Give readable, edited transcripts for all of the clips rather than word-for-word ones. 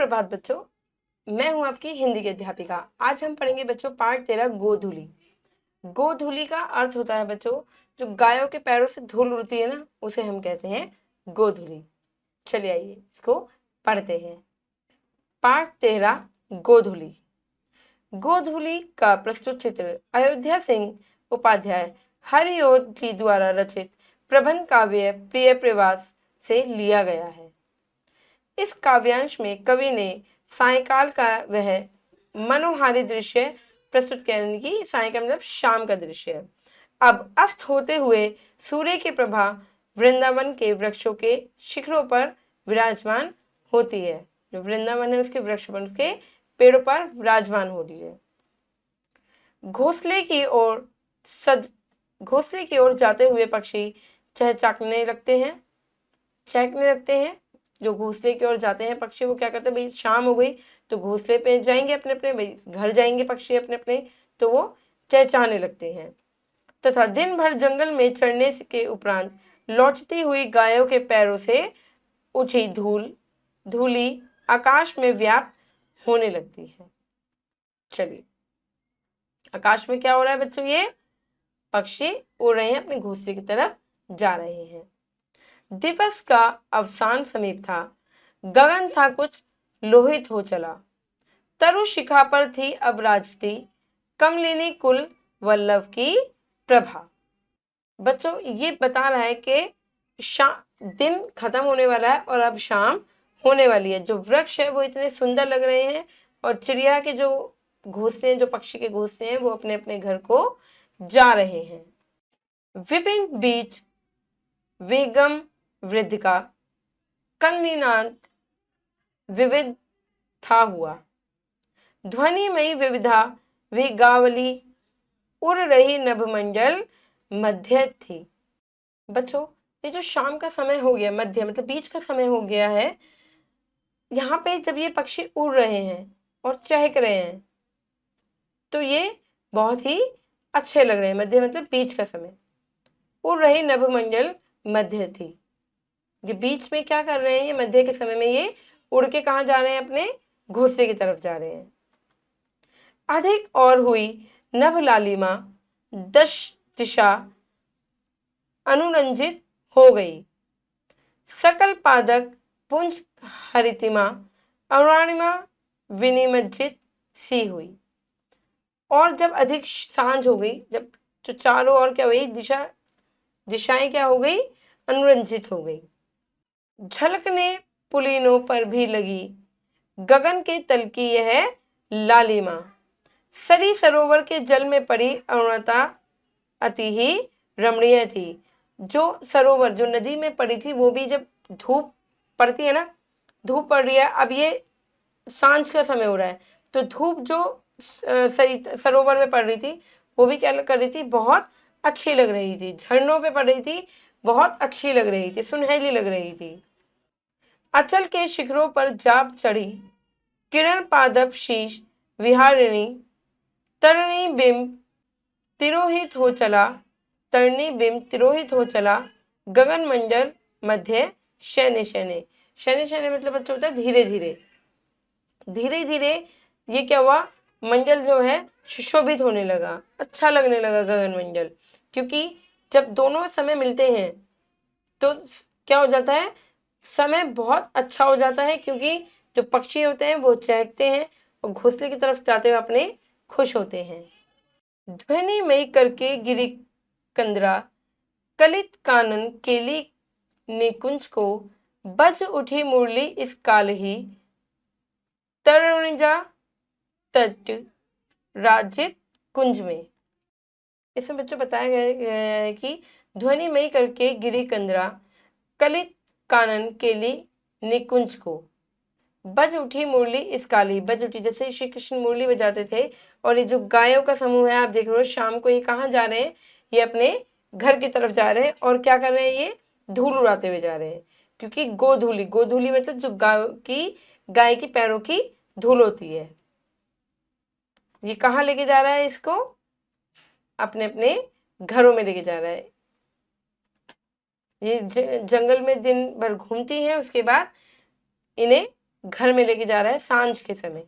सुप्रभात बच्चों, मैं हूं आपकी हिंदी की अध्यापिका। आज हम पढ़ेंगे बच्चों पाठ 13 गोधूली। गोधूली का अर्थ होता है बच्चों, जो गायों के पैरों से धूल उड़ती है ना, उसे हम कहते हैं गोधूली। चलिए आइए इसको पढ़ते हैं। पाठ 13 गोधूली। गोधूली का प्रस्तुत चित्र अयोध्या सिंह उपाध्याय हरिओत जी द्वारा रचित प्रबंध काव्य प्रिय प्रवास से लिया गया है। इस काव्यांश में कवि ने सायंकाल का वह मनोहारी दृश्य प्रस्तुत करने की, सायंकाल मतलब शाम का दृश्य। अब अस्त होते हुए सूर्य की प्रभा वृंदावन के वृक्षों के शिखरों पर विराजमान होती है। जो वृंदावन है उसके वृक्ष पर, उसके पेड़ों पर विराजमान होती है। घोंसले की ओर जाते हुए पक्षी चहचहाने लगते हैं। जो घोंसले की ओर जाते हैं पक्षी, वो क्या करते हैं, भाई शाम हो गई तो घोंसले पे जाएंगे, अपने अपने भाई घर जाएंगे पक्षी अपने अपने, तो वो चहचहाने लगते हैं। तथा दिन भर जंगल में चढ़ने के उपरांत लौटती हुई गायों के पैरों से उठी धूली आकाश में व्याप्त होने लगती है। चलिए, आकाश में क्या हो रहा है बच्चों, ये पक्षी उड़ रहे हैं, अपने घोंसले की तरफ जा रहे हैं। दिवस का अवसान समीप था। गगन था कुछ लोहित हो चला। तरु शिखा पर थी अब राजती कमलिनी कुल वल्लभ की प्रभा। बच्चों ये बता रहा है कि दिन खत्म होने वाला है और अब शाम होने वाली है। जो वृक्ष है वो इतने सुंदर लग रहे हैं और चिड़िया के जो घोंसले हैं, जो पक्षी के घोंसले हैं, वो अपने अपने घर को जा रहे हैं। विभिन्न बीच वेगम वृद्ध का कन्नीनाद विविध था हुआ। ध्वनिमयी विविधा विगावली उड़ रही नभमंडल मध्य थी। बच्चों ये जो शाम का समय हो गया, मध्य मतलब बीच का समय हो गया है, यहाँ पे जब ये पक्षी उड़ रहे हैं और चहक रहे हैं तो ये बहुत ही अच्छे लग रहे हैं। मध्य मतलब बीच का समय। उड़ रही नभमंडल मध्य थी। ये बीच में क्या कर रहे हैं, ये मध्य के समय में ये उड़ के कहाँ जा रहे हैं, अपने घोंसले की तरफ जा रहे हैं। अधिक और हुई नभ लालिमा दश दिशा अनुरंजित हो गई। सकल पादक पुंज हरितिमा अरुणिमा विनिमज्जित सी हुई। और जब अधिक सांझ हो गई, जब जो चारों ओर क्या हुई, दिशाएं क्या हो गई, अनुरंजित हो गई। झलकने पुलिनों पर भी लगी गगन के तल की यह लालिमा। सरी सरोवर के जल में पड़ी अरुणता अति ही रमणीय थी। जो सरोवर, जो नदी में पड़ी थी, वो भी जब धूप पड़ती है ना, धूप पड़ रही है, अब ये सांझ का समय हो रहा है, तो धूप जो सही सरोवर में पड़ रही थी वो भी क्या कर रही थी, बहुत अच्छी लग रही थी। झरनों पे पड़ रही थी, बहुत अच्छी लग रही थी, सुनहली लग रही थी। अचल के शिखरों पर जाप चढ़ी किरण पादप शीश विहारिणी तरणी बिंब तिरोहित हो चला। तरणी बिंब तिरोहित हो चला गगन मंडल मध्य शैने शैने। शैने शैने मतलब बच्चों होता है धीरे धीरे। धीरे धीरे ये क्या हुआ, मंडल जो है सुशोभित होने लगा, अच्छा लगने लगा गगन मंडल। क्योंकि जब दोनों समय मिलते हैं तो क्या हो जाता है, समय बहुत अच्छा हो जाता है। क्योंकि जो पक्षी होते हैं वो चहकते हैं और घोंसले की तरफ जाते हुए अपने खुश होते हैं। ध्वनिमयी करके गिरी कंदरा कलित कानन केली निकुंज को बज उठी मुरली इस काल ही तरुणिजा तट राजित कुंज में। इसमें बच्चों बताया गया है कि ध्वनिमयी करके गिरी कंदरा कलित कानन केली निकुंज को बज उठी मुरली इस काली। बज उठी जैसे श्री कृष्ण मुरली बजाते थे। और ये जो गायों का समूह है, आप देख रहे हो शाम को ये कहाँ जा रहे हैं, ये अपने घर की तरफ जा रहे हैं। और क्या कर रहे हैं, ये धूल उड़ाते हुए जा रहे हैं। क्योंकि गोधूली मतलब जो गाय की पैरों की धूल होती है, ये कहाँ लेके जा रहा है, इसको अपने अपने घरों में लेके जा रहा है। ये जंगल में दिन भर घूमती हैं, उसके बाद इन्हें घर में लेके जा रहा है सांझ के समय।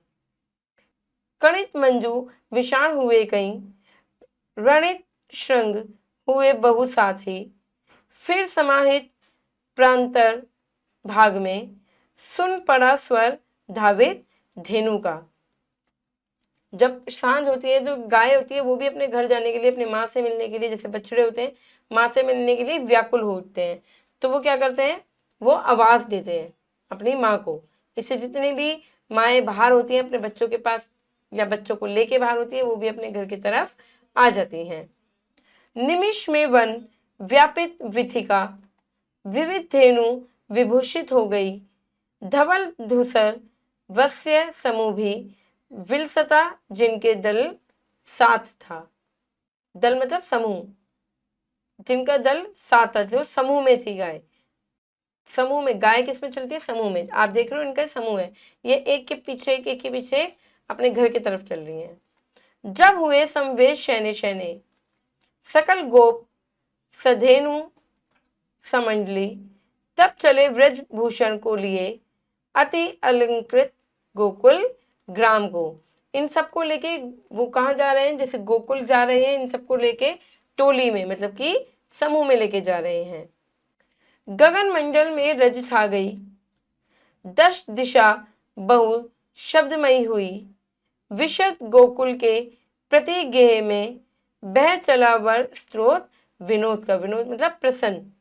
कणित मंजू विषाण हुए कहीं, रणित श्रृंग हुए बहु साथी, फिर समाहित प्रांतर भाग में, सुन पड़ा स्वर धावित धेनु का। जब सांझ होती है, जो गाय होती है वो भी अपने घर जाने के लिए, अपनी माँ से मिलने के लिए, जैसे बछड़े होते हैं माँ से मिलने के लिए व्याकुल होते हैं, तो वो क्या करते हैं, वो आवाज देते हैं अपनी माँ को। इससे जितनी भी माएँ बाहर होती हैं अपने बच्चों के पास या बच्चों को लेके बाहर होती है, वो भी अपने घर की तरफ आ जाती हैं। निमिष में वन व्यापित विथिका, विविध धेनु विभूषित हो गई, धवल धूसर वस्य समूह भी, विलसता जिनके दल साथ था। दल मतलब समूह, जिनका दल साथ था, जो समूह में थी गाय। समूह में गाय किसमें चलती है, समूह में। आप देख रहे हो इनका समूह है, ये एक के पीछे एक के पीछे अपने घर की तरफ चल रही हैं। जब हुए संवेश शैने शैने, सकल गोप सधेनु समंडली, तब चले व्रज भूषण को लिए, अति अलंकृत गोकुल ग्राम को। इन सबको लेके वो कहाँ जा रहे हैं, जैसे गोकुल जा रहे हैं, इन सबको लेके टोली में, मतलब कि समूह में लेके जा रहे हैं। गगन मंडल में रज छा गई, दश दिशा बहु शब्दमयी हुई, विशद गोकुल के प्रति गेह में, बह चला वर स्रोत विनोद का। विनोद मतलब प्रसन्न,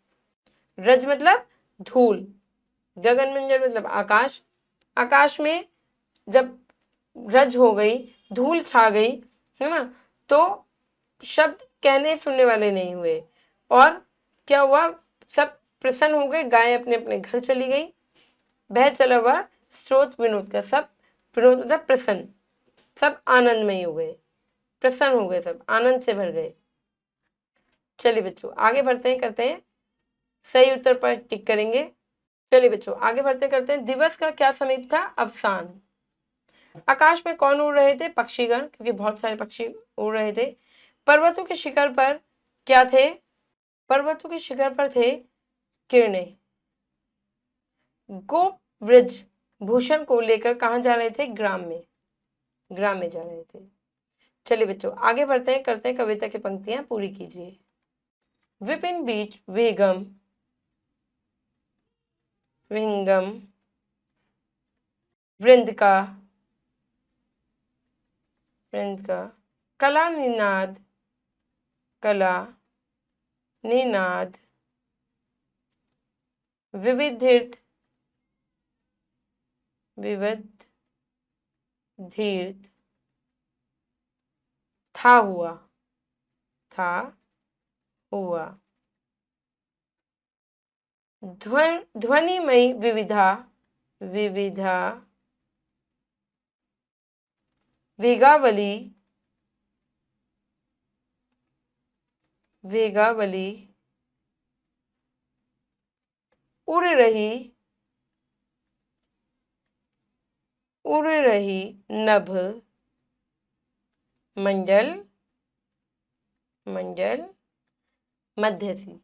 रज मतलब धूल, गगन मंडल मतलब आकाश। आकाश में जब रज हो गई, धूल छा गई, है ना, तो शब्द कहने सुनने वाले नहीं हुए, और क्या हुआ, सब प्रसन्न हो गए, गाय अपने अपने घर चली गई। बह चला हुआ स्रोत विनोद का, सब विनोद मतलब प्रसन्न, सब आनंदमय हो गए, प्रसन्न हो गए, सब आनंद से भर गए। चलिए बच्चों आगे बढ़ते हैं, करते हैं सही उत्तर पर टिक करेंगे। चलिए बच्चों आगे बढ़ते करते हैं। दिवस का क्या समीप था, अवसान। आकाश में कौन उड़ रहे थे, पक्षीगण, क्योंकि बहुत सारे पक्षी उड़ रहे थे। पर्वतों के शिखर पर क्या थे, पर्वतों के शिखर पर थे किरणें। गोप व्रज भूषण को लेकर कहाँ जा रहे थे, ग्राम में, ग्राम में जा रहे थे। चलिए बच्चों आगे बढ़ते हैं, करते हैं कविता की पंक्तियां पूरी कीजिए। विपिन बीच विहंगम, विहंगम वृंद का, वृंद का, कला निनाद, कला निनाद, विविधिर्थ, विविध धीर्थ, था हुआ, था हुआ, ध्वनिमयी विविधा, विविधा, वेगावली, वेगावली, उड़ रही, उड़ रही नभ, मंडल, मंडल मध्य सी।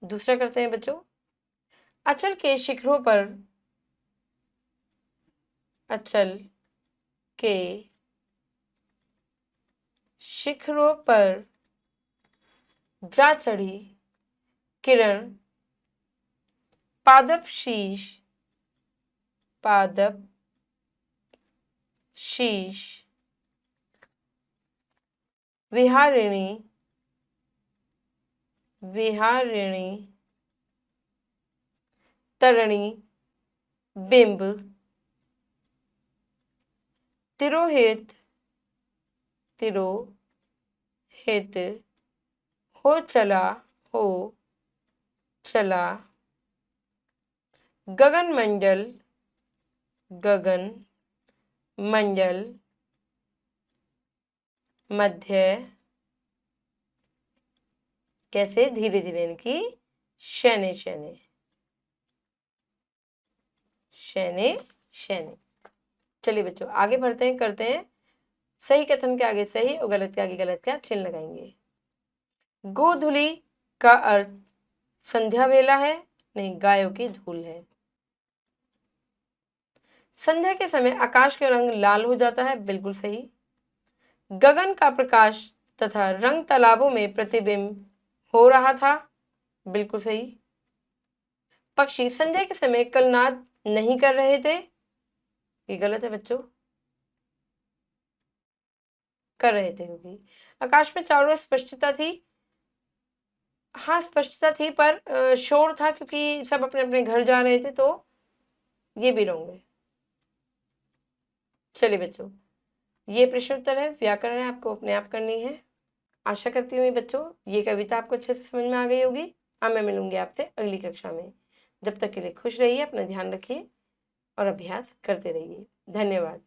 दूसरा करते हैं बच्चों। अचल के शिखरों पर, अचल के शिखरों पर जा चढ़ी किरण, पादप शीश, पादप शीश, विहारिणी, विहारिणी, तरणी, बिंब, तिरोहित, तिरोहित, हो चला, हो चला, गगन मंडल, गगन मंडल मध्य, कैसे, धीरे धीरे, इनकी शैने शैने, शैने शैने। चलिए बच्चों आगे बढ़ते हैं, करते हैं सही कथन के आगे सही और गलत के आगे गलत का चिन्ह लगाएंगे। गोधूली का अर्थ संध्या वेला है, नहीं, गायों की धूल है। संध्या के समय आकाश का रंग लाल हो जाता है, बिल्कुल सही। गगन का प्रकाश तथा रंग तालाबों में प्रतिबिंब हो रहा था, बिल्कुल सही। पक्षी संध्या के समय कलनाद नहीं कर रहे थे, ये गलत है बच्चों, कर रहे थे क्योंकि आकाश में चारों ओर स्पष्टता थी। हाँ, स्पष्टता थी पर शोर था क्योंकि सब अपने अपने घर जा रहे थे, तो ये भी रॉन्ग है। चलिए बच्चों, ये प्रश्न उत्तर है, व्याकरण है, आपको अपने आप करनी है। आशा करती हूँ बच्चों ये कविता आपको अच्छे से समझ में आ गई होगी। अब मैं मिलूंगी आपसे अगली कक्षा में। जब तक के लिए खुश रहिए, अपना ध्यान रखिए और अभ्यास करते रहिए। धन्यवाद।